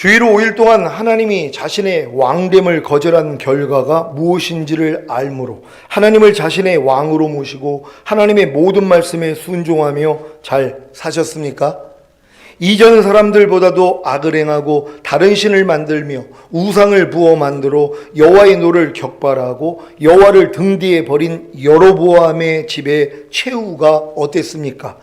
주일 5일 동안 하나님이 자신의 왕됨을 거절한 결과가 무엇인지를 알므로 하나님을 자신의 왕으로 모시고 하나님의 모든 말씀에 순종하며 잘 사셨습니까? 이전 사람들보다도 악을 행하고 다른 신을 만들며 우상을 부어 만들어 여호와의 노를 격발하고 여호와를 등 뒤에 버린 여로보암의 집의 최후가 어땠습니까?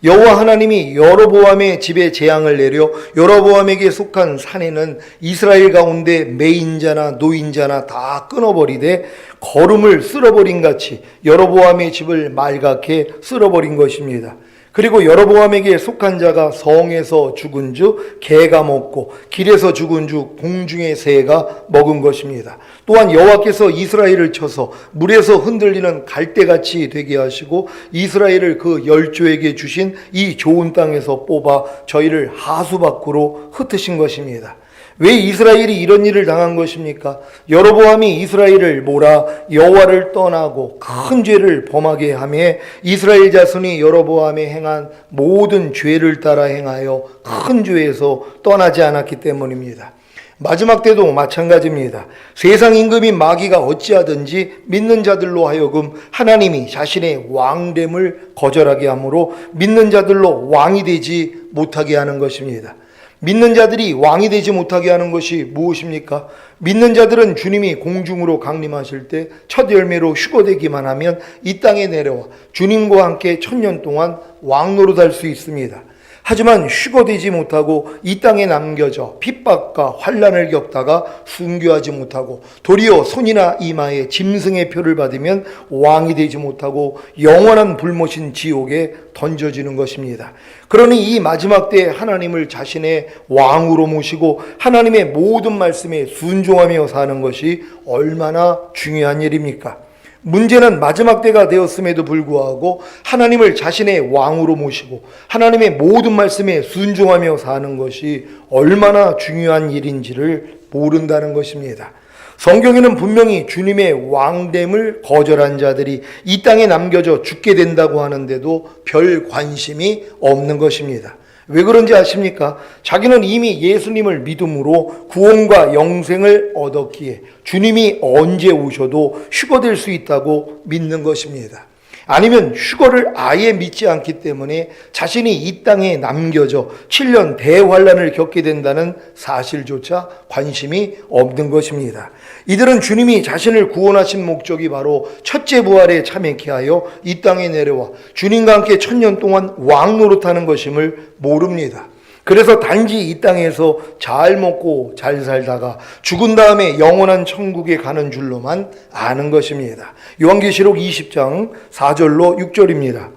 여호와 하나님이 여로보암의 집에 재앙을 내려 여로보암에게 속한 산에는 이스라엘 가운데 매인자나 노인자나 다 끊어버리되 거름을 쓸어버린 같이 여로보암의 집을 말갛게 쓸어버린 것입니다. 그리고 여로보암에게 속한 자가 성에서 죽은 주 개가 먹고 길에서 죽은 주 공중의 새가 먹은 것입니다. 또한 여호와께서 이스라엘을 쳐서 물에서 흔들리는 갈대같이 되게 하시고 이스라엘을 그 열조에게 주신 이 좋은 땅에서 뽑아 저희를 하수 밖으로 흩으신 것입니다. 왜 이스라엘이 이런 일을 당한 것입니까? 여로보암이 이스라엘을 몰아 여호와를 떠나고 큰 죄를 범하게 하며 이스라엘 자손이 여로보암에 행한 모든 죄를 따라 행하여 큰 죄에서 떠나지 않았기 때문입니다. 마지막 때도 마찬가지입니다. 세상 임금인 마귀가 어찌하든지 믿는 자들로 하여금 하나님이 자신의 왕됨을 거절하게 하므로 믿는 자들로 왕이 되지 못하게 하는 것입니다. 믿는 자들이 왕이 되지 못하게 하는 것이 무엇입니까? 믿는 자들은 주님이 공중으로 강림하실 때 첫 열매로 휴거되기만 하면 이 땅에 내려와 주님과 함께 1000년 동안 왕 노릇할 수 있습니다. 하지만 휴거되지 못하고 이 땅에 남겨져 핍박과 환난을 겪다가 순교하지 못하고 도리어 손이나 이마에 짐승의 표를 받으면 왕이 되지 못하고 영원한 불못인 지옥에 던져지는 것입니다. 그러니 이 마지막 때에 하나님을 자신의 왕으로 모시고 하나님의 모든 말씀에 순종하며 사는 것이 얼마나 중요한 일입니까? 문제는 마지막 때가 되었음에도 불구하고 하나님을 자신의 왕으로 모시고 하나님의 모든 말씀에 순종하며 사는 것이 얼마나 중요한 일인지를 모른다는 것입니다. 성경에는 분명히 주님의 왕됨을 거절한 자들이 이 땅에 남겨져 죽게 된다고 하는데도 별 관심이 없는 것입니다. 왜 그런지 아십니까? 자기는 이미 예수님을 믿음으로 구원과 영생을 얻었기에 주님이 언제 오셔도 휴거될 수 있다고 믿는 것입니다. 아니면 휴거를 아예 믿지 않기 때문에 자신이 이 땅에 남겨져 7년 대환란을 겪게 된다는 사실조차 관심이 없는 것입니다. 이들은 주님이 자신을 구원하신 목적이 바로 첫째 부활에 참여케 하여 이 땅에 내려와 주님과 함께 1000년 동안 왕 노릇하는 것임을 모릅니다. 그래서 단지 이 땅에서 잘 먹고 잘 살다가 죽은 다음에 영원한 천국에 가는 줄로만 아는 것입니다. 요한계시록 20장 4절로 6절입니다.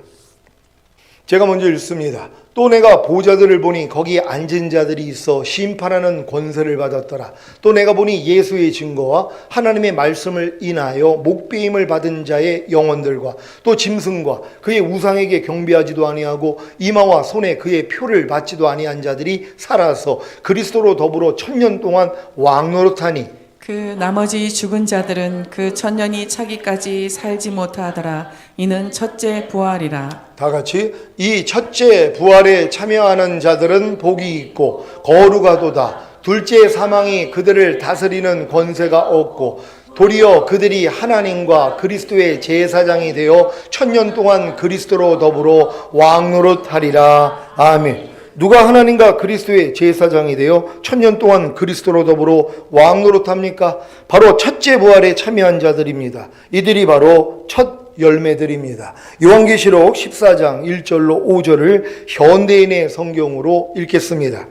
제가 먼저 읽습니다. 또 내가 보좌들을 보니 거기 앉은 자들이 있어 심판하는 권세를 받았더라. 또 내가 보니 예수의 증거와 하나님의 말씀을 인하여 목배임을 받은 자의 영혼들과 또 짐승과 그의 우상에게 경배하지도 아니하고 이마와 손에 그의 표를 받지도 아니한 자들이 살아서 그리스도로 더불어 1000년 동안 왕노릇하니 그 나머지 죽은 자들은 그 1000년이 차기까지 살지 못하더라. 이는 첫째 부활이라. 다 같이 이 첫째 부활에 참여하는 자들은 복이 있고 거룩하도다. 둘째 사망이 그들을 다스리는 권세가 없고 도리어 그들이 하나님과 그리스도의 제사장이 되어 1000년 동안 그리스도로 더불어 왕노릇하리라. 아멘. 누가 하나님과 그리스도의 제사장이 되어 1000년 동안 그리스도로 더불어 왕노릇합니까? 바로 첫째 부활에 참여한 자들입니다. 이들이 바로 첫 열매들입니다. 요한계시록 14장 1절로 5절을 현대인의 성경으로 읽겠습니다.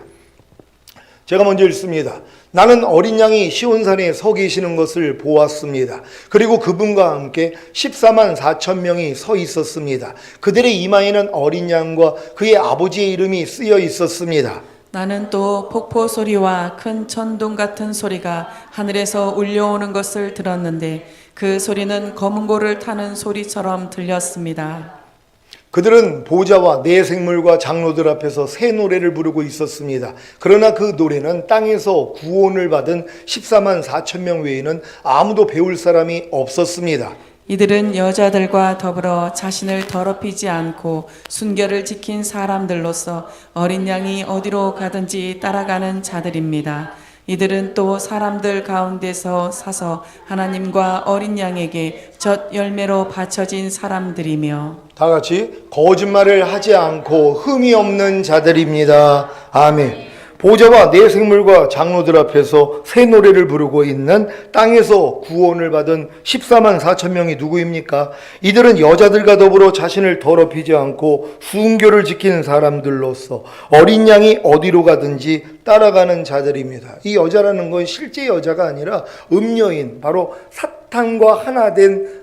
제가 먼저 읽습니다. 나는 어린 양이 시온산에 서 계시는 것을 보았습니다. 그리고 그분과 함께 14만 4천 명이 서 있었습니다. 그들의 이마에는 어린 양과 그의 아버지의 이름이 쓰여 있었습니다. 나는 또 폭포 소리와 큰 천둥 같은 소리가 하늘에서 울려오는 것을 들었는데 그 소리는 검은 고를 타는 소리처럼 들렸습니다. 그들은 보좌와 네 생물과 장로들 앞에서 새 노래를 부르고 있었습니다. 그러나 그 노래는 땅에서 구원을 받은 14만 4천 명 외에는 아무도 배울 사람이 없었습니다. 이들은 여자들과 더불어 자신을 더럽히지 않고 순결을 지킨 사람들로서 어린 양이 어디로 가든지 따라가는 자들입니다. 이들은 또 사람들 가운데서 사서 하나님과 어린 양에게 첫 열매로 바쳐진 사람들이며 다 같이 거짓말을 하지 않고 흠이 없는 자들입니다. 아멘. 보좌와 내 생물과 장로들 앞에서 새 노래를 부르고 있는 땅에서 구원을 받은 14만 4천 명이 누구입니까? 이들은 여자들과 더불어 자신을 더럽히지 않고 순교를 지키는 사람들로서 어린 양이 어디로 가든지 따라가는 자들입니다. 이 여자라는 건 실제 여자가 아니라 음녀인, 바로 사탄과 하나 된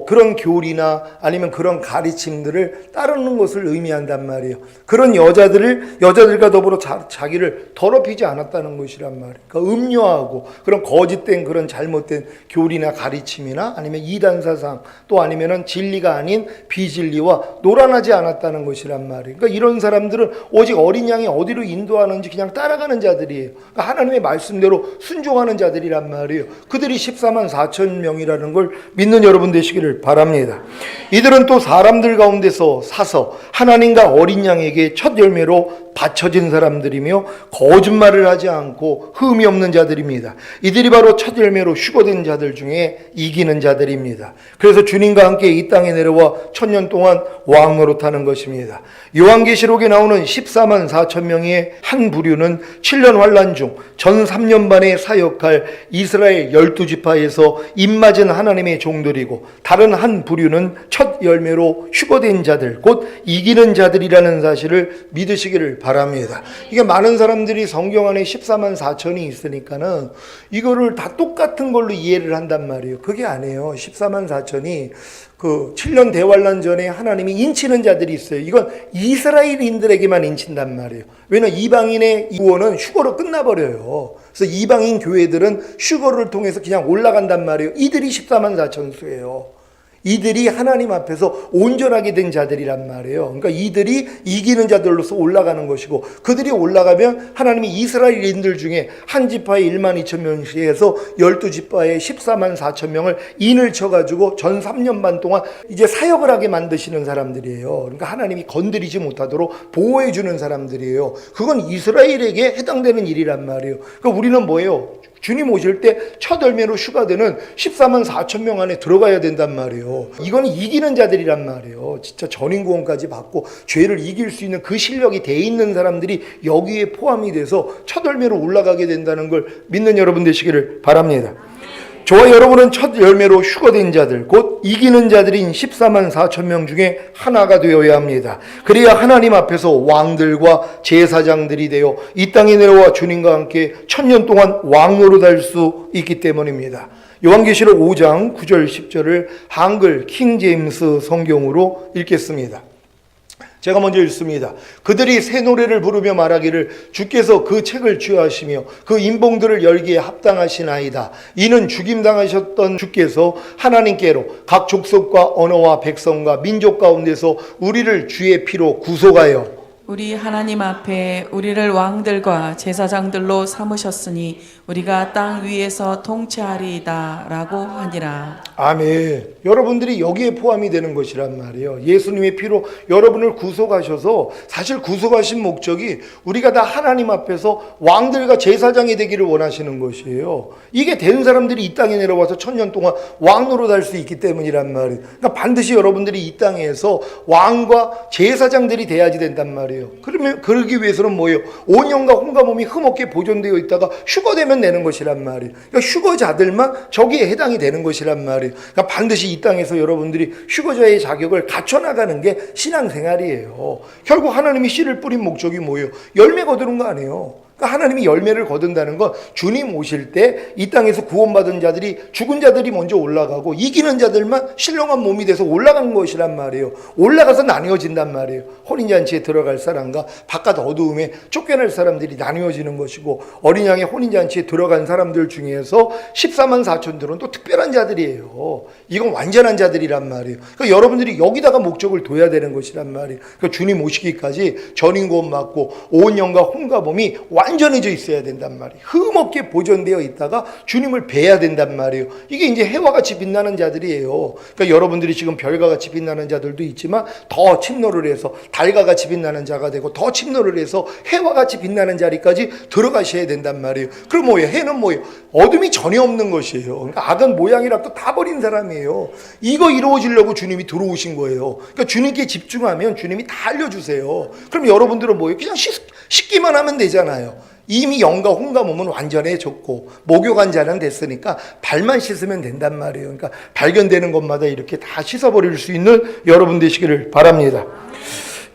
그런 교리나 아니면 그런 가르침들을 따르는 것을 의미한단 말이에요. 그런 여자들과 더불어 자기를 더럽히지 않았다는 것이란 말이에요. 그러니까 음녀하고 그런 거짓된 그런 잘못된 교리나 가르침이나 아니면 이단 사상, 또 아니면은 진리가 아닌 비진리와 노란하지 않았다는 것이란 말이에요. 그러니까 이런 사람들은 오직 어린 양이 어디로 인도하는지 그냥 따라가는 자들이에요. 그러니까 하나님의 말씀대로 순종하는 자들이란 말이에요. 그들이 14만 4천 명이라는 걸 믿는 여러분 되시기를 바랍니다. 이들은 또 사람들 가운데서 사서 하나님과 어린 양에게 첫 열매로 바쳐진 사람들이며 거짓말을 하지 않고 흠이 없는 자들입니다. 이들이 바로 첫 열매로 휴거된 자들 중에 이기는 자들입니다. 그래서 주님과 함께 이 땅에 내려와 1000년 동안 왕 노릇하는 것입니다. 요한계시록에 나오는 14만 4천 명의 한 부류는 7년 환란 중 전 3년 반의 사역할 이스라엘 12지파에서 입맞은 하나님의 종들이고, 다른 한 부류는 첫 열매로 휴거된 자들, 곧 이기는 자들이라는 사실을 믿으시기를 바랍니다. 이게 많은 사람들이 성경 안에 14만 4천이 있으니까는 이거를 다 똑같은 걸로 이해를 한단 말이에요. 그게 아니에요. 14만 4천이 그 7년 대환란 전에 하나님이 인치는 자들이 있어요. 이건 이스라엘인들에게만 인친단 말이에요. 왜냐하면 이방인의 구원은 휴거로 끝나버려요. 그래서 이방인 교회들은 휴거를 통해서 그냥 올라간단 말이에요. 이들이 14만 4천 수예요. 이들이 하나님 앞에서 온전하게 된 자들이란 말이에요. 그러니까 이들이 이기는 자들로서 올라가는 것이고, 그들이 올라가면 하나님이 이스라엘인들 중에 한 지파에 1만 2천 명씩 해서 12지파에 14만 4천 명을 인을 쳐가지고 전 3년 반 동안 이제 사역을 하게 만드시는 사람들이에요. 그러니까 하나님이 건드리지 못하도록 보호해 주는 사람들이에요. 그건 이스라엘에게 해당되는 일이란 말이에요. 그러니까 우리는 뭐예요? 주님 오실 때 첫 열매로 휴가되는 14만 4천 명 안에 들어가야 된단 말이에요. 이건 이기는 자들이란 말이에요. 진짜 전인구원까지 받고 죄를 이길 수 있는 그 실력이 돼 있는 사람들이 여기에 포함이 돼서 첫 열매로 올라가게 된다는 걸 믿는 여러분 되시기를 바랍니다. 저와 여러분은 첫 열매로 휴거된 자들, 곧 이기는 자들인 14만 4천 명 중에 하나가 되어야 합니다. 그래야 하나님 앞에서 왕들과 제사장들이 되어 이 땅에 내려와 주님과 함께 1000년 동안 왕노릇 할 수 있기 때문입니다. 요한계시록 5장 9절 10절을 한글 킹제임스 성경으로 읽겠습니다. 제가 먼저 읽습니다. 그들이 새 노래를 부르며 말하기를 주께서 그 책을 취하시며 그 인봉들을 열기에 합당하시나이다. 이는 죽임당하셨던 주께서 하나님께로 각 족속과 언어와 백성과 민족 가운데서 우리를 주의 피로 구속하여 우리 하나님 앞에 우리를 왕들과 제사장들로 삼으셨으니 우리가 땅 위에서 통치하리이다 라고 하니라. 아멘. 여러분들이 여기에 포함이 되는 것이란 말이에요. 예수님의 피로 여러분을 구속하셔서, 사실 구속하신 목적이 우리가 다 하나님 앞에서 왕들과 제사장이 되기를 원하시는 것이에요. 이게 된 사람들이 이 땅에 내려와서 1000년 동안 왕노릇 할 수 있기 때문이란 말이에요. 그러니까 반드시 여러분들이 이 땅에서 왕과 제사장들이 돼야지 된단 말이에요. 그러면 그러기 위해서는 뭐예요? 5년간 혼과 몸이 흠없게 보존되어 있다가 휴거되면 내는 것이란 말이에요. 그러니까 휴거자들만 저기에 해당이 되는 것이란 말이에요. 그러니까 반드시 이 땅에서 여러분들이 휴거자의 자격을 갖춰나가는 게 신앙생활이에요. 결국 하나님이 씨를 뿌린 목적이 뭐예요? 열매 거두는 거 아니에요. 그러니까 하나님이 열매를 거둔다는 건 주님 오실 때 이 땅에서 구원받은 자들이, 죽은 자들이 먼저 올라가고 이기는 자들만 신령한 몸이 돼서 올라간 것이란 말이에요. 올라가서 나뉘어진단 말이에요. 혼인잔치에 들어갈 사람과 바깥 어두움에 쫓겨날 사람들이 나뉘어지는 것이고, 어린 양의 혼인잔치에 들어간 사람들 중에서 14만 4천들은 또 특별한 자들이에요. 이건 완전한 자들이란 말이에요. 그러니까 여러분들이 여기다가 목적을 둬야 되는 것이란 말이에요. 그러니까 주님 오시기까지 전인구원 받고 온 영과 혼과 몸이 완전해져 있어야 된단 말이에요. 흠없게 보존되어 있다가 주님을 뵈야 된단 말이에요. 이게 이제 해와 같이 빛나는 자들이에요. 그러니까 여러분들이 지금 별과 같이 빛나는 자들도 있지만 더 침노를 해서 달과 같이 빛나는 자가 되고 더 침노를 해서 해와 같이 빛나는 자리까지 들어가셔야 된단 말이에요. 그럼 뭐예요? 해는 뭐예요? 어둠이 전혀 없는 것이에요. 그러니까 악은 모양이라도 다 버린 사람이에요. 이거 이루어지려고 주님이 들어오신 거예요. 그러니까 주님께 집중하면 주님이 다 알려주세요. 그럼 여러분들은 뭐예요? 그냥 씻기만 하면 되잖아요. 이미 영과 혼과 몸은 완전해졌고 목욕한 자는 됐으니까 발만 씻으면 된단 말이에요. 그러니까 발견되는 것마다 이렇게 다 씻어버릴 수 있는 여러분 되시기를 바랍니다.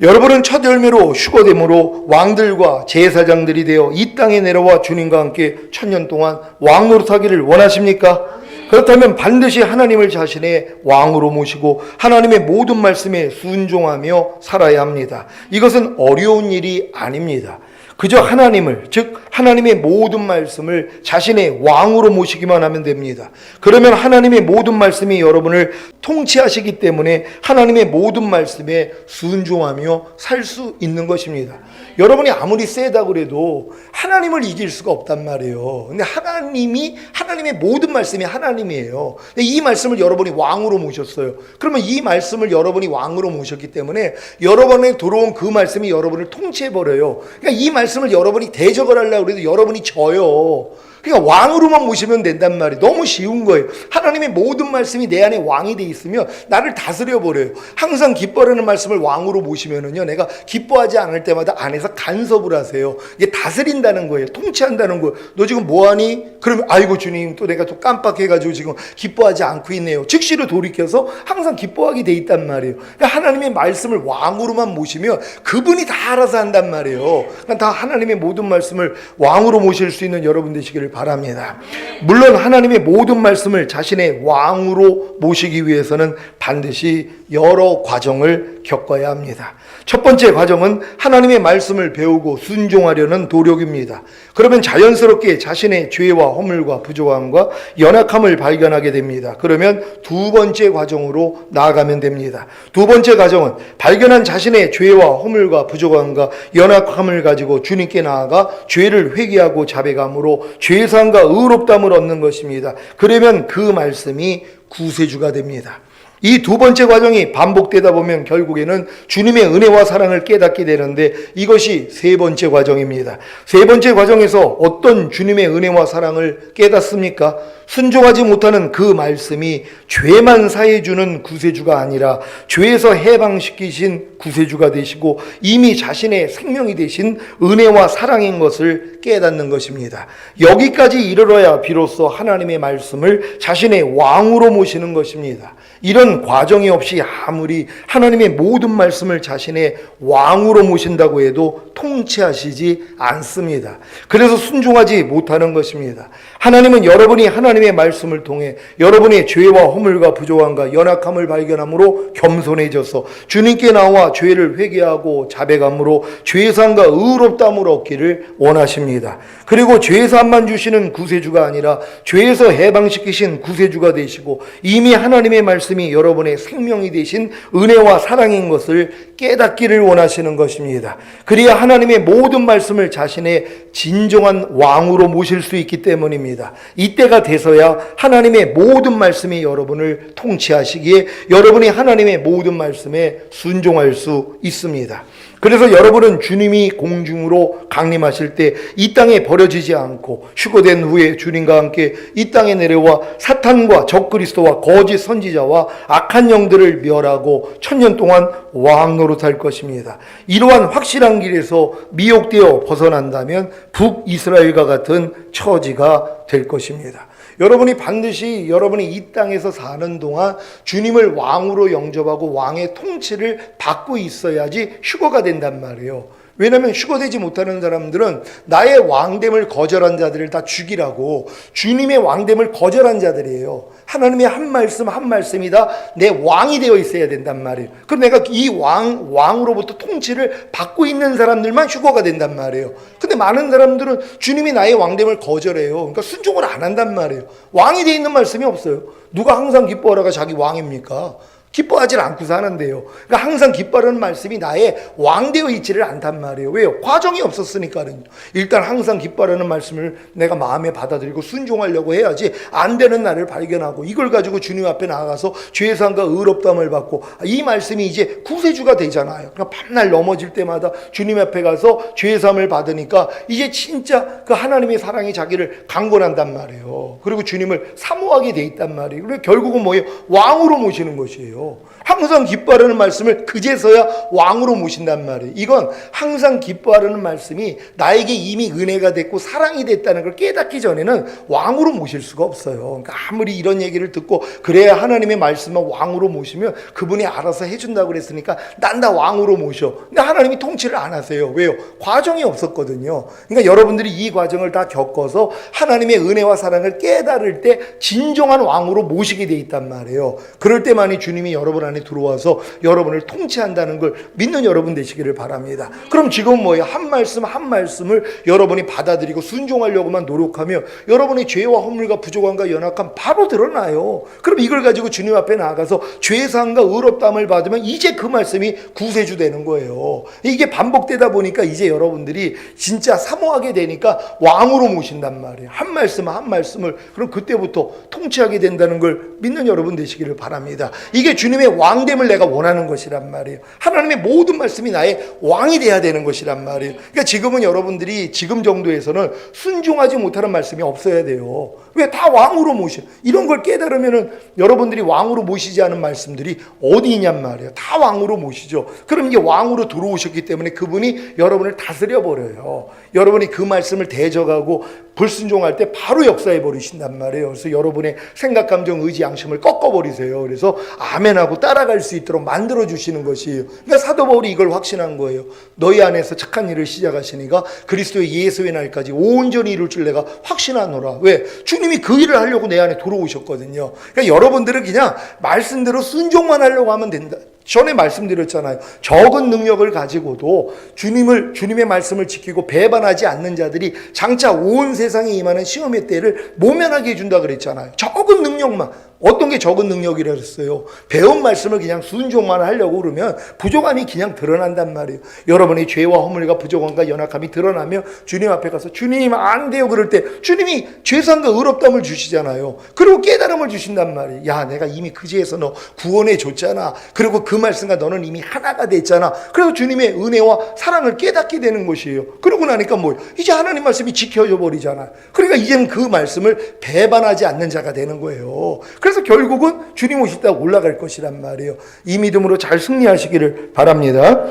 여러분은 첫 열매로 휴거됨으로 왕들과 제사장들이 되어 이 땅에 내려와 주님과 함께 1000년 동안 왕 노릇하기를 원하십니까? 그렇다면 반드시 하나님을 자신의 왕으로 모시고 하나님의 모든 말씀에 순종하며 살아야 합니다. 이것은 어려운 일이 아닙니다. 그저 하나님을, 즉 하나님의 모든 말씀을 자신의 왕으로 모시기만 하면 됩니다. 그러면 하나님의 모든 말씀이 여러분을 통치하시기 때문에 하나님의 모든 말씀에 순종하며 살 수 있는 것입니다. 여러분이 아무리 세다 그래도 하나님을 이길 수가 없단 말이에요. 근데 하나님의 모든 말씀이 하나님이에요. 근데 이 말씀을 여러분이 왕으로 모셨어요. 그러면 이 말씀을 여러분이 왕으로 모셨기 때문에 여러분에 들어온 그 말씀이 여러분을 통치해버려요. 그러니까 이 말씀을 여러분이 대적을 하려고 해도 여러분이 져요. 그러니까 왕으로만 모시면 된단 말이에요. 너무 쉬운 거예요. 하나님의 모든 말씀이 내 안에 왕이 돼 있으면 나를 다스려 버려요. 항상 기뻐하는 말씀을 왕으로 모시면은요, 내가 기뻐하지 않을 때마다 안에서 간섭을 하세요. 이게 다스린다는 거예요. 통치한다는 거예요. 너 지금 뭐하니? 그러면 아이고 주님, 또 내가 또 깜빡해가지고 지금 기뻐하지 않고 있네요. 즉시로 돌이켜서 항상 기뻐하게 돼 있단 말이에요. 그러니까 하나님의 말씀을 왕으로만 모시면 그분이 다 알아서 한단 말이에요. 그러니까 다 하나님의 모든 말씀을 왕으로 모실 수 있는 여러분 되시기를 바랍니다. 물론 하나님의 모든 말씀을 자신의 왕으로 모시기 위해서는 반드시 여러 과정을 겪어야 합니다. 첫 번째 과정은 하나님의 말씀을 배우고 순종하려는 노력입니다. 그러면 자연스럽게 자신의 죄와 허물과 부족함과 연약함을 발견하게 됩니다. 그러면 두 번째 과정으로 나아가면 됩니다. 두 번째 과정은 발견한 자신의 죄와 허물과 부족함과 연약함을 가지고 주님께 나아가 죄를 회개하고 자백함으로 죄사함과 의롭다함을 얻는 것입니다. 그러면 그 말씀이 구세주가 됩니다. 이 두 번째 과정이 반복되다 보면 결국에는 주님의 은혜와 사랑을 깨닫게 되는데 이것이 세 번째 과정입니다. 세 번째 과정에서 어떤 주님의 은혜와 사랑을 깨닫습니까? 순종하지 못하는 그 말씀이 죄만 사해주는 구세주가 아니라 죄에서 해방시키신 구세주가 되시고 이미 자신의 생명이 되신 은혜와 사랑인 것을 깨닫는 것입니다. 여기까지 이르러야 비로소 하나님의 말씀을 자신의 왕으로 모시는 것입니다. 이런 과정이 없이 아무리 하나님의 모든 말씀을 자신의 왕으로 모신다고 해도 통치하시지 않습니다. 그래서 순종하지 못하는 것입니다. 하나님은 여러분이 하나님의 말씀을 통해 여러분의 죄와 허물과 부족함과 연약함을 발견함으로 겸손해져서 주님께 나와 죄를 회개하고 자백함으로 죄사함과 의롭다함을 얻기를 원하십니다. 그리고 죄사함만 주시는 구세주가 아니라 죄에서 해방시키신 구세주가 되시고 이미 하나님의 말씀이 여러분의 생명이 되신 은혜와 사랑인 것을 깨닫기를 원하시는 것입니다. 그래야 하나님의 모든 말씀을 자신의 진정한 왕으로 모실 수 있기 때문입니다. 이때가 돼서야 하나님의 모든 말씀이 여러분을 통치하시기에 여러분이 하나님의 모든 말씀에 순종할 수 있습니다. 그래서 여러분은 주님이 공중으로 강림하실 때 이 땅에 버려지지 않고 휴거된 후에 주님과 함께 이 땅에 내려와 사탄과 적그리스도와 거짓 선지자와 악한 영들을 멸하고 1000년 동안 왕 노릇할 것입니다. 이러한 확실한 길에서 미혹되어 벗어난다면 북이스라엘과 같은 처지가 될 것입니다. 여러분이 반드시 여러분이 이 땅에서 사는 동안 주님을 왕으로 영접하고 왕의 통치를 받고 있어야지 휴거가 된단 말이에요. 왜냐하면 휴거되지 못하는 사람들은 나의 왕됨을 거절한 자들을 다 죽이라고 주님의 왕됨을 거절한 자들이에요. 하나님의 한 말씀 한 말씀이 다 내 왕이 되어 있어야 된단 말이에요. 그럼 내가 이 왕으로부터 통치를 받고 있는 사람들만 휴거가 된단 말이에요. 근데 많은 사람들은 주님이 나의 왕됨을 거절해요. 그러니까 순종을 안 한단 말이에요. 왕이 되어 있는 말씀이 없어요. 누가 항상 기뻐하라가 자기 왕입니까? 기뻐하지 않고 사는데요. 그러니까 항상 기뻐하는 말씀이 나의 왕되어 있지를 않단 말이에요. 왜요? 과정이 없었으니까요. 일단 항상 기뻐하는 말씀을 내가 마음에 받아들이고 순종하려고 해야지 안 되는 나를 발견하고 이걸 가지고 주님 앞에 나아가서 죄사함과 의롭다함을 받고 이 말씀이 이제 구세주가 되잖아요. 그러니까 밤날 넘어질 때마다 주님 앞에 가서 죄사함을 받으니까 이제 진짜 그 하나님의 사랑이 자기를 강권한단 말이에요. 그리고 주님을 사모하게 돼 있단 말이에요. 그리고 결국은 뭐예요? 왕으로 모시는 것이에요. 항상 기뻐하라는 말씀을 그제서야 왕으로 모신단 말이에요. 이건 항상 기뻐하라는 말씀이 나에게 이미 은혜가 됐고 사랑이 됐다는 걸 깨닫기 전에는 왕으로 모실 수가 없어요. 그러니까 아무리 이런 얘기를 듣고 그래야 하나님의 말씀을 왕으로 모시면 그분이 알아서 해준다고 그랬으니까 난 다 왕으로 모셔. 근데 하나님이 통치를 안 하세요. 왜요? 과정이 없었거든요. 그러니까 여러분들이 이 과정을 다 겪어서 하나님의 은혜와 사랑을 깨달을 때 진정한 왕으로 모시게 돼 있단 말이에요. 그럴 때만이 주님이 여러분 안에 들어와서 여러분을 통치한다는 걸 믿는 여러분 되시기를 바랍니다. 그럼 지금 뭐예요? 한 말씀 한 말씀을 여러분이 받아들이고 순종하려고만 노력하며 여러분의 죄와 허물과 부족함과 연약함 바로 드러나요. 그럼 이걸 가지고 주님 앞에 나아가서 죄사함과 의롭다함을 받으면 이제 그 말씀이 구세주 되는 거예요. 이게 반복되다 보니까 이제 여러분들이 진짜 사모하게 되니까 왕으로 모신단 말이에요. 한 말씀 한 말씀을. 그럼 그때부터 통치하게 된다는 걸 믿는 여러분 되시기를 바랍니다. 이게 주님의 왕됨을 내가 원하는 것이란 말이에요. 하나님의 모든 말씀이 나의 왕이 돼야 되는 것이란 말이에요. 그러니까 지금은 여러분들이 지금 정도에서는 순종하지 못하는 말씀이 없어야 돼요. 왜? 다 왕으로 모셔. 이런 걸 깨달으면은 여러분들이 왕으로 모시지 않은 말씀들이 어디 있냔 말이에요. 다 왕으로 모시죠. 그럼 이게 왕으로 들어오셨기 때문에 그분이 여러분을 다스려 버려요. 여러분이 그 말씀을 대적하고 불순종할 때 바로 역사해 버리신단 말이에요. 그래서 여러분의 생각, 감정, 의지, 양심을 꺾어버리세요. 그래서 아멘하고 따라갈 수 있도록 만들어주시는 것이에요. 그러니까 사도 바울이 이걸 확신한 거예요. 너희 안에서 착한 일을 시작하시니까 그리스도의 예수의 날까지 온전히 이룰 줄 내가 확신하노라. 왜? 주님이 그 일을 하려고 내 안에 들어오셨거든요. 그러니까 여러분들은 그냥 말씀대로 순종만 하려고 하면 된다. 전에 말씀드렸잖아요. 적은 능력을 가지고도 주님의 말씀을 지키고 배반하지 않는 자들이 장차 온 세상에 임하는 시험의 때를 모면하게 해준다 그랬잖아요. 적은 능력만. 어떤 게 적은 능력이라 그랬어요? 배운 말씀을 그냥 순종만 하려고 그러면 부족함이 그냥 드러난단 말이에요. 여러분의 죄와 허물과 부족함과 연약함이 드러나면 주님 앞에 가서 주님 안 돼요 그럴 때 주님이 죄사함과 의롭다함을 주시잖아요. 그리고 깨달음을 주신단 말이에요. 야, 내가 이미 그지에서 너 구원해 줬잖아. 그리고 그 말씀과 너는 이미 하나가 됐잖아. 그래서 주님의 은혜와 사랑을 깨닫게 되는 것이에요. 그러고 나니까 뭐예요? 이제 하나님 말씀이 지켜져 버리잖아. 그러니까 이제는 그 말씀을 배반하지 않는 자가 되는 거예요. 그래서 결국은 주님 오실 때 올라갈 것이란 말이에요. 이 믿음으로 잘 승리하시기를 바랍니다.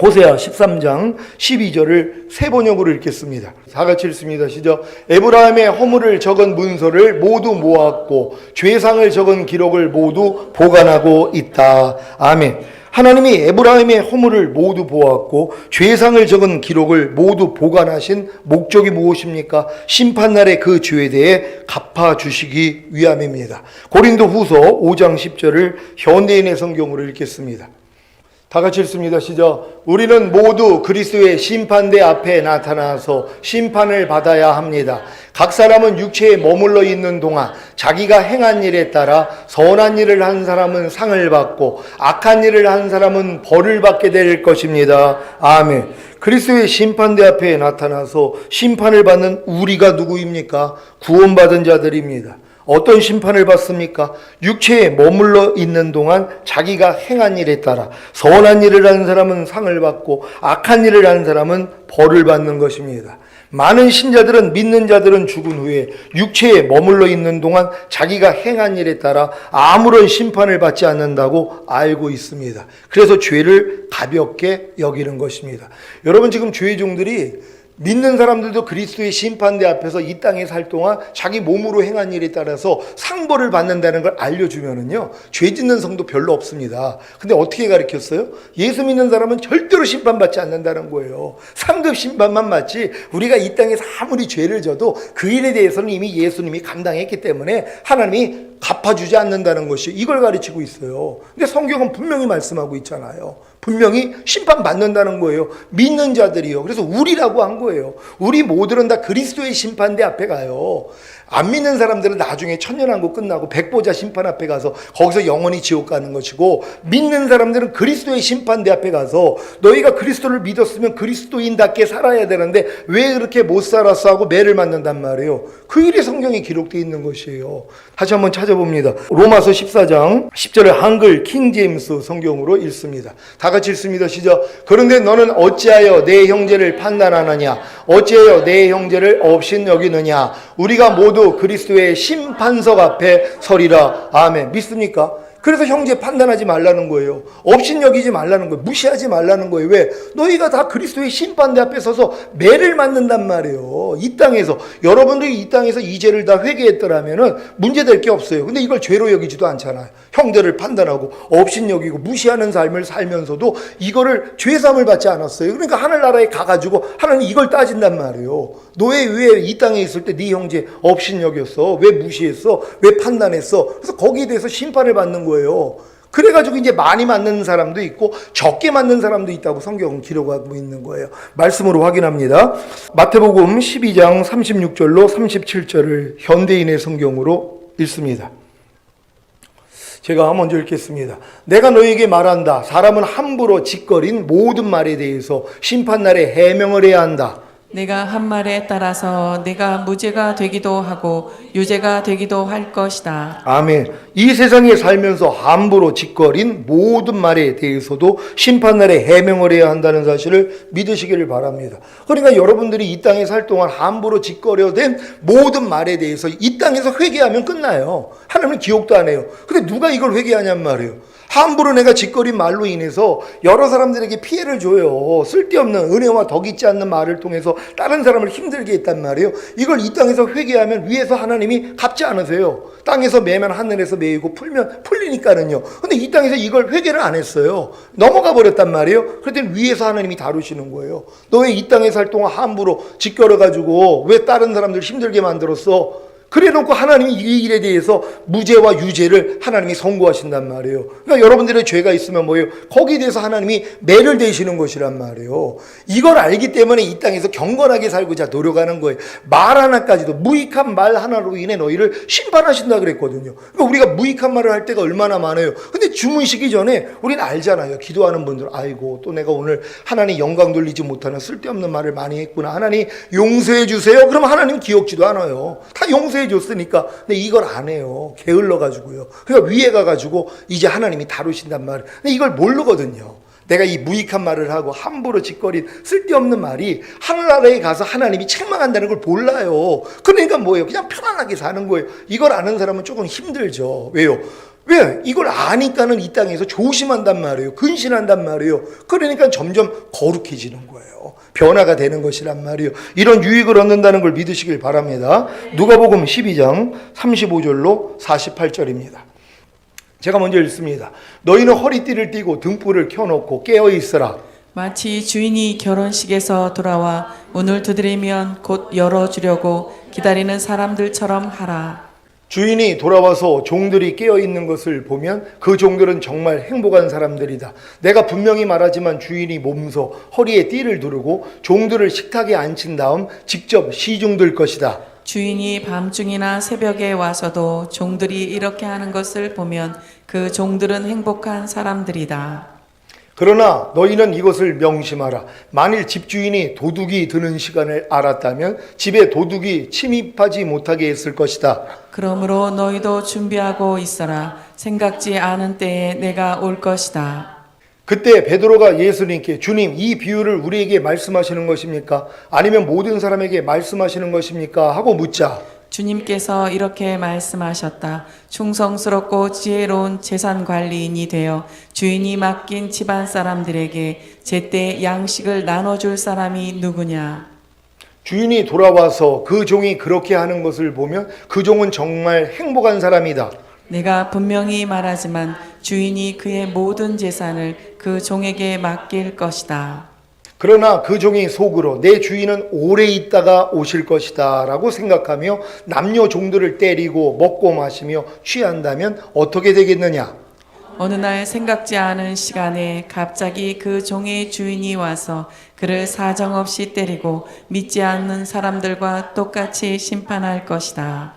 호세아 13장 12절을 세 번역으로 읽겠습니다. 다 같이 읽습니다. 시작. 에브라임의 허물을 적은 문서를 모두 모았고 죄상을 적은 기록을 모두 보관하고 있다. 아멘. 하나님이 에브라임의 허물을 모두 보았고 죄상을 적은 기록을 모두 보관하신 목적이 무엇입니까? 심판날에 그 죄에 대해 갚아주시기 위함입니다. 고린도 후서 5장 10절을 현대인의 성경으로 읽겠습니다. 다 같이 읽습니다. 시작. 우리는 모두 그리스도의 심판대 앞에 나타나서 심판을 받아야 합니다. 각 사람은 육체에 머물러 있는 동안 자기가 행한 일에 따라 선한 일을 한 사람은 상을 받고 악한 일을 한 사람은 벌을 받게 될 것입니다. 아멘. 그리스도의 심판대 앞에 나타나서 심판을 받는 우리가 누구입니까? 구원받은 자들입니다. 어떤 심판을 받습니까? 육체에 머물러 있는 동안 자기가 행한 일에 따라 선한 일을 하는 사람은 상을 받고 악한 일을 하는 사람은 벌을 받는 것입니다. 많은 신자들은 믿는 자들은 죽은 후에 육체에 머물러 있는 동안 자기가 행한 일에 따라 아무런 심판을 받지 않는다고 알고 있습니다. 그래서 죄를 가볍게 여기는 것입니다. 여러분 지금 죄의 종들이 믿는 사람들도 그리스도의 심판대 앞에서 이 땅에 살 동안 자기 몸으로 행한 일에 따라서 상벌을 받는다는 걸 알려주면은요, 죄 짓는 성도 별로 없습니다. 근데 어떻게 가르쳤어요? 예수 믿는 사람은 절대로 심판받지 않는다는 거예요. 상급 심판만 받지, 우리가 이 땅에서 아무리 죄를 져도 그 일에 대해서는 이미 예수님이 감당했기 때문에 하나님이 갚아주지 않는다는 것이, 이걸 가르치고 있어요. 근데 성경은 분명히 말씀하고 있잖아요. 분명히 심판받는다는 거예요. 믿는 자들이요. 그래서 우리라고 한 거예요. 우리 모두는 다 그리스도의 심판대 앞에 가요. 안 믿는 사람들은 나중에 천년왕국 끝나고 백보자 심판 앞에 가서 거기서 영원히 지옥 가는 것이고, 믿는 사람들은 그리스도의 심판대 앞에 가서 너희가 그리스도를 믿었으면 그리스도인답게 살아야 되는데 왜 그렇게 못 살았어 하고 매를 맞는단 말이에요. 그 일이 성경에 기록되어 있는 것이에요. 다시 한번 찾아봅니다. 로마서 14장 10절을 한글 킹제임스 성경으로 읽습니다. 다 같이 읽습니다. 시작. 그런데 너는 어찌하여 내 형제를 판단하느냐? 어찌하여 내 형제를 업신여기느냐? 우리가 모두 그리스도의 심판석 앞에 서리라. 아멘. 믿습니까? 그래서 형제 판단하지 말라는 거예요. 업신여기지 말라는 거예요. 무시하지 말라는 거예요. 왜? 너희가 다 그리스도의 심판대 앞에 서서 매를 맞는단 말이에요. 이 땅에서. 여러분들이 이 땅에서 이 죄를 다 회개했더라면 문제될 게 없어요. 근데 이걸 죄로 여기지도 않잖아요. 형제를 판단하고 업신여기고 무시하는 삶을 살면서도 이거를 죄삼을 받지 않았어요. 그러니까 하늘나라에 가가지고 하나님 이걸 따진단 말이에요. 너의 왜 이 땅에 있을 때 네 형제 업신여겼어? 왜 무시했어? 왜 판단했어? 그래서 거기에 대해서 심판을 받는 거예요. 그래가지고 이제 많이 맞는 사람도 있고 적게 맞는 사람도 있다고 성경은 기록하고 있는 거예요. 말씀으로 확인합니다. 마태복음 12장 36절로 37절을 현대인의 성경으로 읽습니다. 제가 먼저 읽겠습니다. 내가 너희에게 말한다. 사람은 함부로 짓거린 모든 말에 대해서 심판날에 해명을 해야 한다. 내가 한 말에 따라서 내가 무죄가 되기도 하고 유죄가 되기도 할 것이다. 아멘. 이 세상에 살면서 함부로 짓거린 모든 말에 대해서도 심판날에 해명을 해야 한다는 사실을 믿으시기를 바랍니다. 그러니까 여러분들이 이 땅에 살 동안 함부로 짓거려댄 모든 말에 대해서 이 땅에서 회개하면 끝나요. 하나님은 기억도 안 해요. 근데 누가 이걸 회개하냔 말이에요. 함부로 내가 짓거린 말로 인해서 여러 사람들에게 피해를 줘요. 쓸데없는 은혜와 덕 있지 않는 말을 통해서 다른 사람을 힘들게 했단 말이에요. 이걸 이 땅에서 회개하면 위에서 하나님이 갚지 않으세요. 땅에서 매면 하늘에서 매이고 풀면 풀리니까는요. 근데 이 땅에서 이걸 회개를 안 했어요. 넘어가 버렸단 말이에요. 그랬더니 위에서 하나님이 다루시는 거예요. 너 왜 이 땅에 살 동안 함부로 짓거려가지고 왜 다른 사람들 힘들게 만들었어? 그래 놓고 하나님이 이 일에 대해서 무죄와 유죄를 하나님이 선고하신단 말이에요. 그러니까 여러분들의 죄가 있으면 뭐예요? 거기에 대해서 하나님이 매를 대시는 것이란 말이에요. 이걸 알기 때문에 이 땅에서 경건하게 살고자 노력하는 거예요. 말 하나까지도 무익한 말 하나로 인해 너희를 심판하신다 그랬거든요. 그러니까 우리가 무익한 말을 할 때가 얼마나 많아요. 근데 주무시기 전에 우리는 알잖아요. 기도하는 분들, 아이고 또 내가 오늘 하나님 영광 돌리지 못하는 쓸데없는 말을 많이 했구나. 하나님 용서해 주세요. 그럼 하나님 기억지도 않아요. 다 용서해 줬으니까. 근데 이걸 안 해요. 게을러 가지고요. 그러니까 위에 가가지고 이제 하나님이 다루신단 말이에요. 근데 이걸 모르거든요. 내가 이 무익한 말을 하고 함부로 짓거린 쓸데없는 말이 하늘나라에 가서 하나님이 책망한다는 걸 몰라요. 그러니까 뭐예요? 그냥 편안하게 사는 거예요. 이걸 아는 사람은 조금 힘들죠. 왜요? 왜? 이걸 아니까는 이 땅에서 조심한단 말이에요. 근신한단 말이에요. 그러니까 점점 거룩해지는 거예요. 변화가 되는 것이란 말이에요. 이런 유익을 얻는다는 걸 믿으시길 바랍니다. 누가복음 12장 35절로 48절입니다. 제가 먼저 읽습니다. 너희는 허리띠를 띠고 등불을 켜놓고 깨어있으라. 마치 주인이 결혼식에서 돌아와 문을 두드리면 곧 열어주려고 기다리는 사람들처럼 하라. 주인이 돌아와서 종들이 깨어있는 것을 보면 그 종들은 정말 행복한 사람들이다. 내가 분명히 말하지만 주인이 몸소 허리에 띠를 두르고 종들을 식탁에 앉힌 다음 직접 시중들 것이다. 주인이 밤중이나 새벽에 와서도 종들이 이렇게 하는 것을 보면 그 종들은 행복한 사람들이다. 그러나 너희는 이것을 명심하라. 만일 집주인이 도둑이 드는 시간을 알았다면 집에 도둑이 침입하지 못하게 했을 것이다. 그러므로 너희도 준비하고 있어라. 생각지 않은 때에 내가 올 것이다. 그때 베드로가 예수님께 주님, 이 비유를 우리에게 말씀하시는 것입니까? 아니면 모든 사람에게 말씀하시는 것입니까? 하고 묻자. 주님께서 이렇게 말씀하셨다. 충성스럽고 지혜로운 재산 관리인이 되어 주인이 맡긴 집안 사람들에게 제때 양식을 나눠줄 사람이 누구냐? 주인이 돌아와서 그 종이 그렇게 하는 것을 보면 그 종은 정말 행복한 사람이다. 내가 분명히 말하지만 주인이 그의 모든 재산을 그 종에게 맡길 것이다. 그러나 그 종이 속으로 내 주인은 오래 있다가 오실 것이다 라고 생각하며 남녀 종들을 때리고 먹고 마시며 취한다면 어떻게 되겠느냐? 어느 날 생각지 않은 시간에 갑자기 그 종의 주인이 와서 그를 사정없이 때리고 믿지 않는 사람들과 똑같이 심판할 것이다.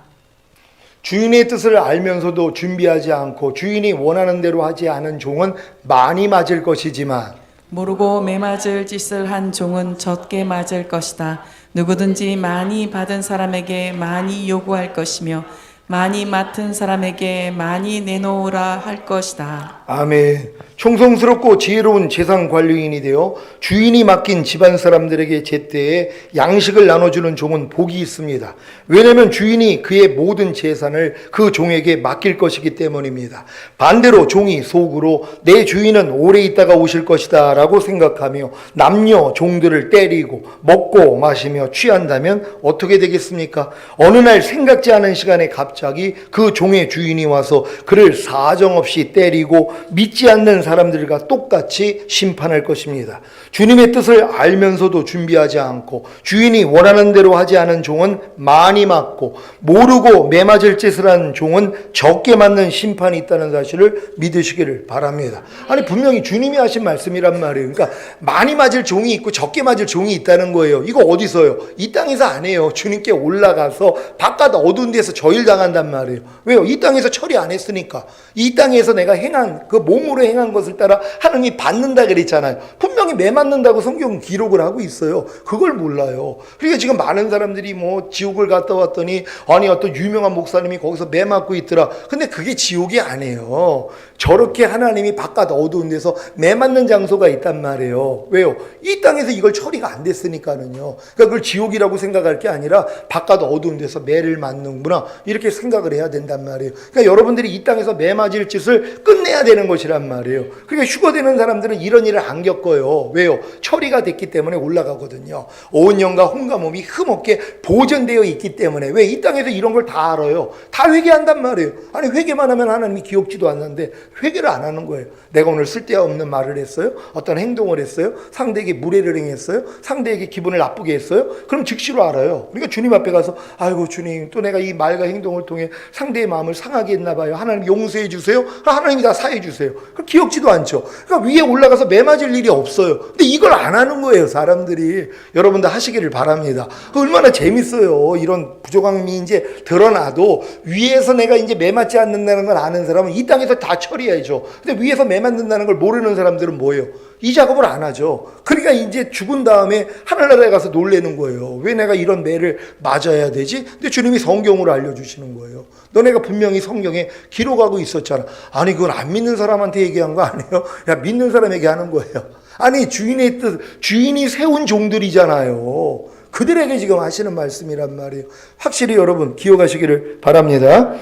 주인의 뜻을 알면서도 준비하지 않고 주인이 원하는 대로 하지 않은 종은 많이 맞을 것이지만 모르고 매맞을 짓을 한 종은 적게 맞을 것이다. 누구든지 많이 받은 사람에게 많이 요구할 것이며 많이 맡은 사람에게 많이 내놓으라 할 것이다. 아멘. 충성스럽고 지혜로운 재산 관리인이 되어 주인이 맡긴 집안 사람들에게 제때에 양식을 나눠주는 종은 복이 있습니다. 왜냐하면 주인이 그의 모든 재산을 그 종에게 맡길 것이기 때문입니다. 반대로 종이 속으로 내 주인은 오래 있다가 오실 것이다 라고 생각하며 남녀 종들을 때리고 먹고 마시며 취한다면 어떻게 되겠습니까? 어느 날 생각지 않은 시간에 갑자기 그 종의 주인이 와서 그를 사정없이 때리고 믿지 않는 사람들과 똑같이 심판할 것입니다. 주님의 뜻을 알면서도 준비하지 않고 주인이 원하는 대로 하지 않은 종은 많이 맞고 모르고 매맞을 짓을 한 종은 적게 맞는 심판이 있다는 사실을 믿으시기를 바랍니다. 아니 분명히 주님이 하신 말씀이란 말이에요. 그러니까 많이 맞을 종이 있고 적게 맞을 종이 있다는 거예요. 이거 어디서요? 이 땅에서 안 해요. 주님께 올라가서 바깥 어두운 데서 저일당한단 말이에요. 왜요? 이 땅에서 처리 안 했으니까. 이 땅에서 내가 행한 그 몸으로 행한 것을 따라 하나님이 받는다 그랬잖아요. 분명히 매맞는다고 성경은 기록을 하고 있어요. 그걸 몰라요. 그러니까 지금 많은 사람들이 뭐 지옥을 갔다 왔더니 아니 어떤 유명한 목사님이 거기서 매맞고 있더라. 근데 그게 지옥이 아니에요. 저렇게 하나님이 바깥 어두운 데서 매맞는 장소가 있단 말이에요. 왜요? 이 땅에서 이걸 처리가 안 됐으니까는요. 그러니까 그걸 지옥이라고 생각할 게 아니라 바깥 어두운 데서 매를 맞는구나 이렇게 생각을 해야 된단 말이에요. 그러니까 여러분들이 이 땅에서 매 맞을 짓을 끝내야 되는 것이란 말이에요. 그러니까 휴거되는 사람들은 이런 일을 안 겪어요. 왜요? 처리가 됐기 때문에 올라가거든요. 온 영과 혼과 몸이 흠없게 보존되어 있기 때문에. 왜? 이 땅에서 이런 걸 다 알아요. 다 회개한단 말이에요. 아니 회개만 하면 하나님이 기억지도 않는데 회개를 안 하는 거예요. 내가 오늘 쓸데없는 말을 했어요? 어떤 행동을 했어요? 상대에게 무례를 행했어요? 상대에게 기분을 나쁘게 했어요? 그럼 즉시로 알아요. 그러니까 주님 앞에 가서 아이고 주님 또 내가 이 말과 행동을 통해 상대의 마음을 상하게 했나 봐요. 하나님 용서해 주세요. 하나님이 다 사해 주세요. 그럼 기억지도 않죠. 그러니까 위에 올라가서 매맞을 일이 없어요. 근데 이걸 안 하는 거예요. 사람들이. 여러분들 하시기를 바랍니다. 얼마나 재밌어요. 이런 부족함이 이제 드러나도 위에서 내가 이제 매맞지 않는다는 걸 아는 사람은 이 땅에서 다 처리해야죠. 근데 위에서 매맞는다는 걸 모르는 사람들은 뭐예요? 이 작업을 안 하죠. 그러니까 이제 죽은 다음에 하늘나라에 가서 놀래는 거예요. 왜 내가 이런 매를 맞아야 되지? 근데 주님이 성경으로 알려주시는 거예요. 너네가 분명히 성경에 기록하고 있었잖아. 아니 그건 안 믿는 사람한테 얘기한 거 아니에요? 야 믿는 사람에게 하는 거예요. 아니 주인의 뜻, 주인이 세운 종들이잖아요. 그들에게 지금 하시는 말씀이란 말이에요. 확실히 여러분 기억하시기를 바랍니다.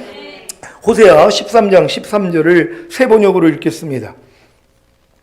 호세아 13장 13절을 새 번역으로 읽겠습니다.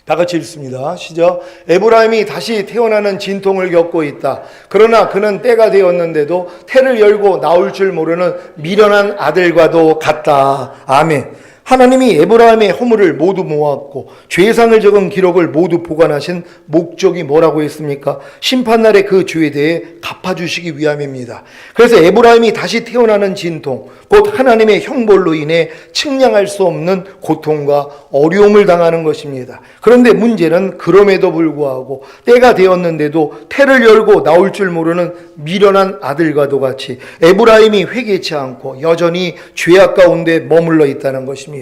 다 같이 읽습니다. 시작. 에브라임이 다시 태어나는 진통을 겪고 있다. 그러나 그는 때가 되었는데도 태를 열고 나올 줄 모르는 미련한 아들과도 같다. 아멘. 하나님이 에브라임의 허물을 모두 모았고 죄상을 적은 기록을 모두 보관하신 목적이 뭐라고 했습니까? 심판날에 그 죄에 대해 갚아주시기 위함입니다. 그래서 에브라임이 다시 태어나는 진통, 곧 하나님의 형벌로 인해 측량할 수 없는 고통과 어려움을 당하는 것입니다. 그런데 문제는 그럼에도 불구하고 때가 되었는데도 태를 열고 나올 줄 모르는 미련한 아들과도 같이 에브라임이 회개치 않고 여전히 죄악 가운데 머물러 있다는 것입니다.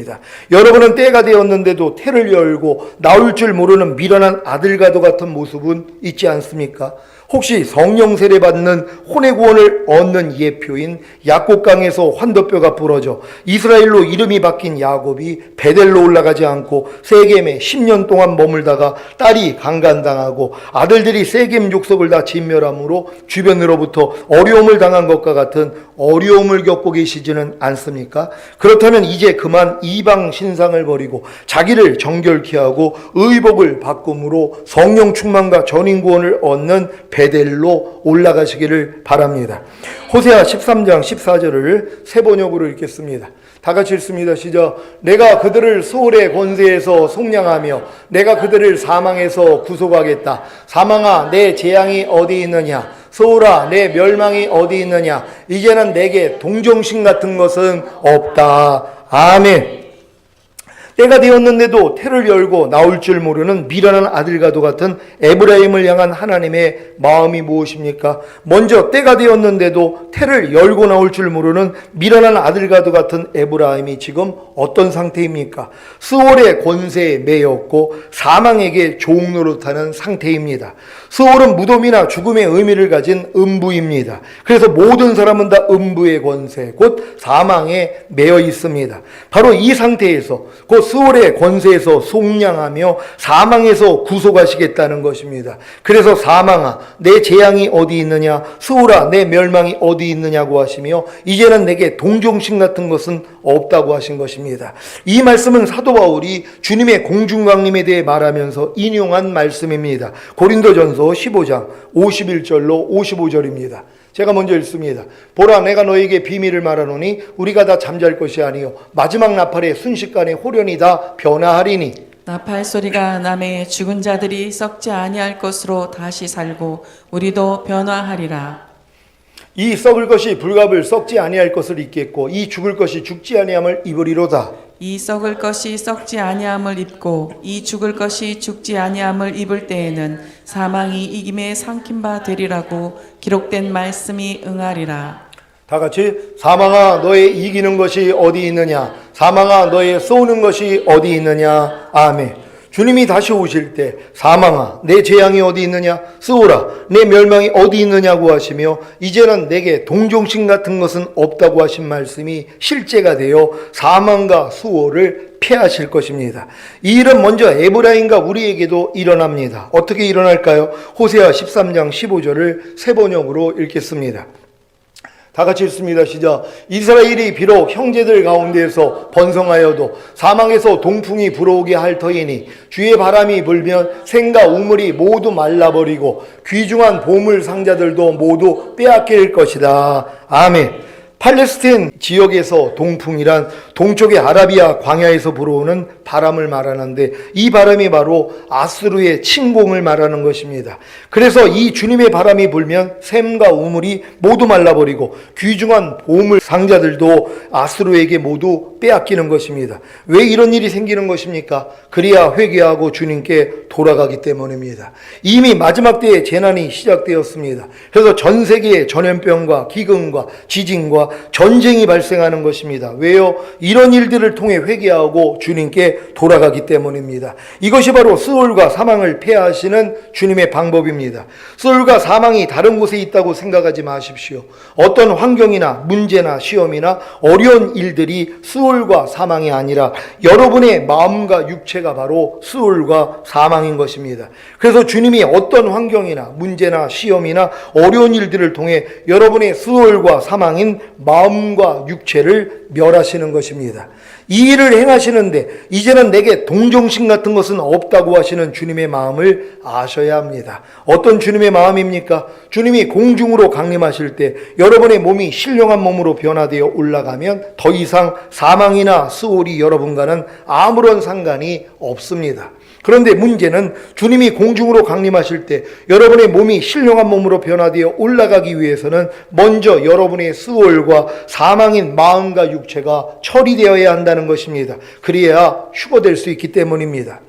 여러분은 때가 되었는데도 태를 열고 나올 줄 모르는 미련한 아들과도 같은 모습은 있지 않습니까? 혹시 성령 세례 받는 혼의 구원을 얻는 예표인 야곱강에서 환도뼈가 부러져 이스라엘로 이름이 바뀐 야곱이 베델로 올라가지 않고 세겜에 10년 동안 머물다가 딸이 강간당하고 아들들이 세겜 족속을 다 진멸함으로 주변으로부터 어려움을 당한 것과 같은 어려움을 겪고 계시지는 않습니까? 그렇다면 이제 그만 이방 신상을 버리고 자기를 정결케 하고 의복을 바꿈으로 성령 충만과 전인 구원을 얻는 베델로 올라가시기를 바랍니다. 호세아 13장 14절을 새 번역으로 읽겠습니다. 다 같이 읽습니다. 시작. 내가 그들을 소홀의 권세에서 속량하며 내가 그들을 사망에서 구속하겠다. 사망아 내 재앙이 어디 있느냐? 소홀아 내 멸망이 어디 있느냐? 이제는 내게 동정심 같은 것은 없다. 아멘. 때가 되었는데도 태를 열고 나올 줄 모르는 미련한 아들과도 같은 에브라임을 향한 하나님의 마음이 무엇입니까? 먼저 때가 되었는데도 태를 열고 나올 줄 모르는 미련한 아들과도 같은 에브라임이 지금 어떤 상태입니까? 스올의 권세에 매였고 사망에게 종노릇하는 상태입니다. 스올은 무덤이나 죽음의 의미를 가진 음부입니다. 그래서 모든 사람은 다 음부의 권세, 곧 사망에 매여 있습니다. 바로 이 상태에서 그 스올의 권세에서 속량하며 사망에서 구속하시겠다는 것입니다. 그래서 사망아 내 재앙이 어디 있느냐, 스올아 내 멸망이 어디 있느냐고 하시며 이제는 내게 동정심 같은 것은 없다고 하신 것입니다. 이 말씀은 사도 바울이 주님의 공중강림에 대해 말하면서 인용한 말씀입니다. 고린도전서 15장 51절로 55절입니다. 제가 먼저 읽습니다. 보라 내가 너에게 비밀을 말하노니 우리가 다 잠잘 것이 아니요 마지막 나팔의 순식간에 호련히 다 변화하리니 나팔 소리가 나매 죽은 자들이 썩지 아니할 것으로 다시 살고 우리도 변화하리라. 이 썩을 것이 불갑을 썩지 아니할 것을 입겠고 이 죽을 것이 죽지 아니함을 입으리로다. 이 썩을 것이 썩지 아니함을 입고 이 죽을 것이 죽지 아니함을 입을 때에는 사망이 이김에 삼킨 바 되리라고 기록된 말씀이 응하리라. 다 같이 사망아 너의 이기는 것이 어디 있느냐, 사망아 너의 쏘는 것이 어디 있느냐. 아멘. 주님이 다시 오실 때 사망아 내 재앙이 어디 있느냐, 스올아 내 멸망이 어디 있느냐고 하시며 이제는 내게 동정심 같은 것은 없다고 하신 말씀이 실제가 되어 사망과 수월을 패하실 것입니다. 이 일은 먼저 에브라임과 우리에게도 일어납니다. 어떻게 일어날까요? 호세아 13장 15절을 세 번역으로 읽겠습니다. 다 같이 읽습니다. 시작. 이스라엘이 비록 형제들 가운데에서 번성하여도 사망에서 동풍이 불어오게 할 터이니 주의 바람이 불면 생과 우물이 모두 말라버리고 귀중한 보물 상자들도 모두 빼앗길 것이다. 아멘. 팔레스틴 지역에서 동풍이란 동쪽의 아라비아 광야에서 불어오는 바람을 말하는데 이 바람이 바로 아수르의 침공을 말하는 것입니다. 그래서 이 주님의 바람이 불면 샘과 우물이 모두 말라버리고 귀중한 보물 상자들도 아수르에게 모두 빼앗기는 것입니다. 왜 이런 일이 생기는 것입니까? 그래야 회개하고 주님께 돌아가기 때문입니다. 이미 마지막 때의 재난이 시작되었습니다. 그래서 전 세계에 전염병과 기근과 지진과 전쟁이 발생하는 것입니다. 왜요? 이런 일들을 통해 회개하고 주님께 돌아가기 때문입니다. 이것이 바로 스올과 사망을 패하시는 주님의 방법입니다. 스올과 사망이 다른 곳에 있다고 생각하지 마십시오. 어떤 환경이나 문제나 시험이나 어려운 일들이 스올과 사망이 아니라 여러분의 마음과 육체가 바로 스올과 사망인 것입니다. 그래서 주님이 어떤 환경이나 문제나 시험이나 어려운 일들을 통해 여러분의 스올과 사망인 마음과 육체를 멸하시는 것입니다. 이 일을 행하시는데 이제는 내게 동정심 같은 것은 없다고 하시는 주님의 마음을 아셔야 합니다. 어떤 주님의 마음입니까? 주님이 공중으로 강림하실 때 여러분의 몸이 신령한 몸으로 변화되어 올라가면 더 이상 사망이나 스올이 여러분과는 아무런 상관이 없습니다. 그런데 문제는 주님이 공중으로 강림하실 때 여러분의 몸이 신령한 몸으로 변화되어 올라가기 위해서는 먼저 여러분의 스올과 사망인 마음과 육체가 처리되어야 한다는 것입니다. 그래야 휴거될 수 있기 때문입니다.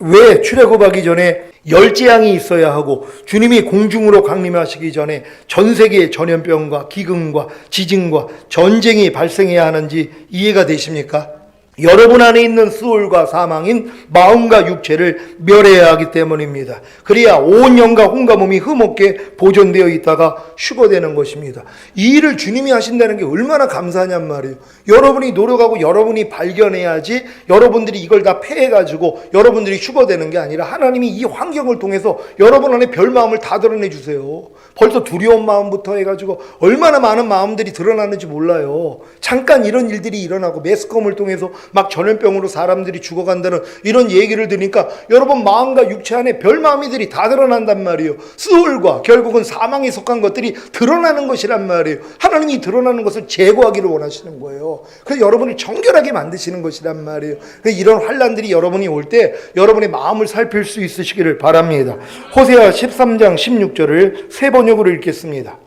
왜 출애굽하기 전에 열재앙이 있어야 하고 주님이 공중으로 강림하시기 전에 전 세계의 전염병과 기근과 지진과 전쟁이 발생해야 하는지 이해가 되십니까? 여러분 안에 있는 스올과 사망인 마음과 육체를 멸해야 하기 때문입니다. 그래야 온 영과 혼과 몸이 흠없게 보존되어 있다가 휴거되는 것입니다. 이 일을 주님이 하신다는 게 얼마나 감사하냔 말이에요. 여러분이 노력하고 여러분이 발견해야지 여러분들이 이걸 다 패해가지고 여러분들이 휴거되는 게 아니라 하나님이 이 환경을 통해서 여러분 안에 별 마음을 다 드러내 주세요. 벌써 두려운 마음부터 해가지고 얼마나 많은 마음들이 드러나는지 몰라요. 잠깐 이런 일들이 일어나고 매스컴을 통해서 막 전염병으로 사람들이 죽어간다는 이런 얘기를 들으니까 여러분 마음과 육체 안에 별 마음이들이 다 드러난단 말이에요. 스올과 결국은 사망에 속한 것들이 드러나는 것이란 말이에요. 하나님이 드러나는 것을 제거하기를 원하시는 거예요. 그래서 여러분을 정결하게 만드시는 것이란 말이에요. 이런 환난들이 여러분이 올 때 여러분의 마음을 살필 수 있으시기를 바랍니다. 호세아 13장 16절을 세 번역으로 읽겠습니다.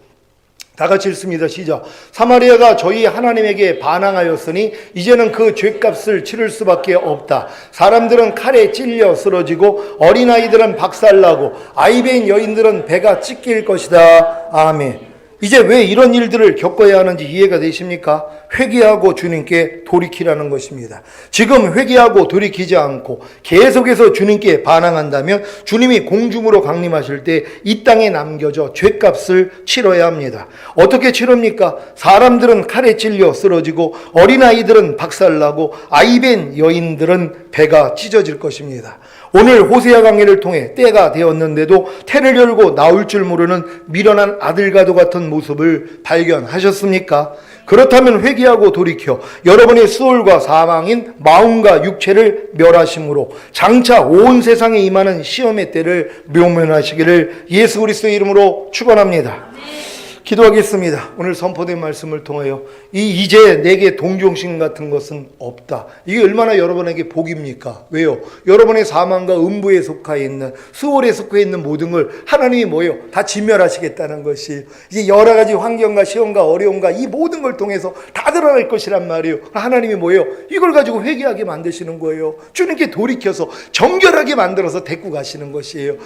다 같이 읽습니다. 시작. 사마리아가 저희 하나님에게 반항하였으니 이제는 그 죄값을 치를 수밖에 없다. 사람들은 칼에 찔려 쓰러지고 어린아이들은 박살나고 아이배인 여인들은 배가 찢길 것이다. 아멘. 이제 왜 이런 일들을 겪어야 하는지 이해가 되십니까? 회개하고 주님께 돌이키라는 것입니다. 지금 회개하고 돌이키지 않고 계속해서 주님께 반항한다면 주님이 공중으로 강림하실 때 이 땅에 남겨져 죄값을 치러야 합니다. 어떻게 치릅니까? 사람들은 칼에 찔려 쓰러지고 어린아이들은 박살나고 아이벤 여인들은 배가 찢어질 것입니다. 오늘 호세아 강해를 통해 때가 되었는데도 태를 열고 나올 줄 모르는 미련한 아들과도 같은 모습을 발견하셨습니까? 그렇다면 회개하고 돌이켜 여러분의 수월과 사망인 마음과 육체를 멸하심으로 장차 온 세상에 임하는 시험의 때를 묘면하시기를 예수 그리스도의 이름으로 축원합니다. 기도하겠습니다. 오늘 선포된 말씀을 통하여 이제 내게 동정심 같은 것은 없다. 이게 얼마나 여러분에게 복입니까? 왜요? 여러분의 사망과 음부에 속해 있는 수월에 속해 있는 모든 걸 하나님이 뭐예요? 다 진멸하시겠다는 것이 이제 여러 가지 환경과 시험과 어려움과 이 모든 걸 통해서 다 드러날 것이란 말이에요. 하나님이 뭐예요? 이걸 가지고 회개하게 만드시는 거예요. 주님께 돌이켜서 정결하게 만들어서 데리고 가시는 것이에요.